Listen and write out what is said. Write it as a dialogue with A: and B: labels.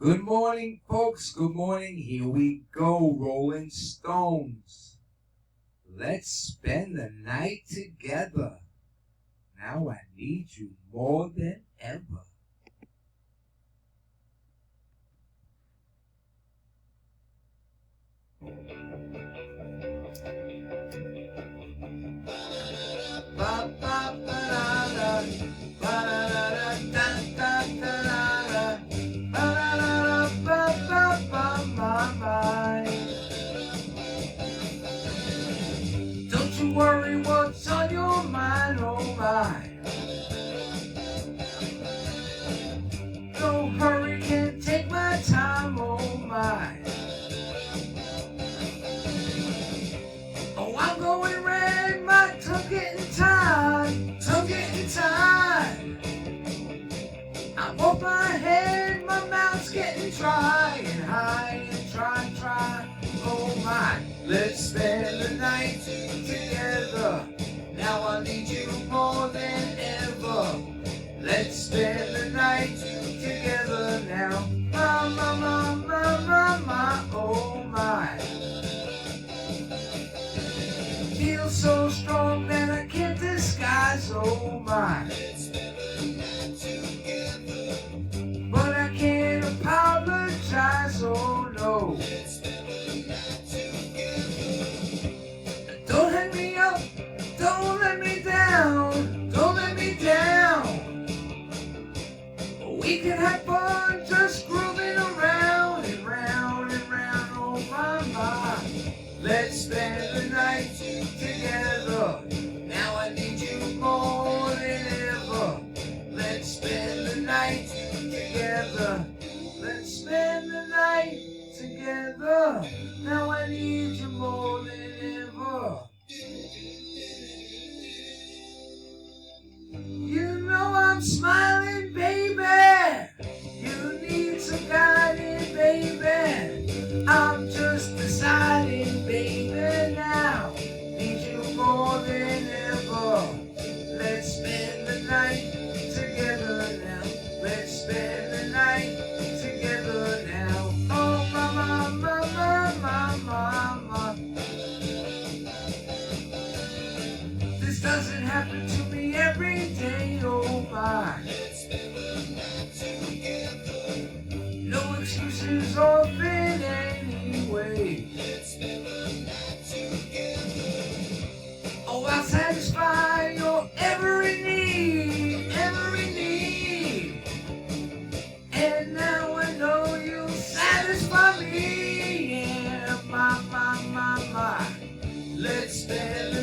A: Good morning, folks. Good morning. Here we go, Rolling Stones. Let's spend the night together. Now I need you more than ever. Don't you worry what's on your mind, oh my. No hurry, can't take my time, oh my. Oh, I'm going red, my tongue getting tired, I'm off my head, my mouth's getting dry and high and try, oh my. Let's spend the night together, now I need you more than ever. Let's spend the night together now, my, oh my. Feel so strong that I can't disguise, oh my. But I can't apologize, oh no. Don't hang me up, don't let me down, don't let me down. We can have fun just grooving around and round and round, oh my. Let's spend the night together, now I need you more than ever. Let's spend the night together, let's spend the night together, now I need you more than ever. You know I'm smiling, baby. You need some guiding, baby. I'm just deciding, baby, now. Need you more than ever. Let's spend the night together now. Let's spend the night together now. Oh, mama. This doesn't happen to me every day, oh my. No excuses or fit anyway. Oh, I'll satisfy your every need. And now I know you'll satisfy me, yeah, my. Let's spend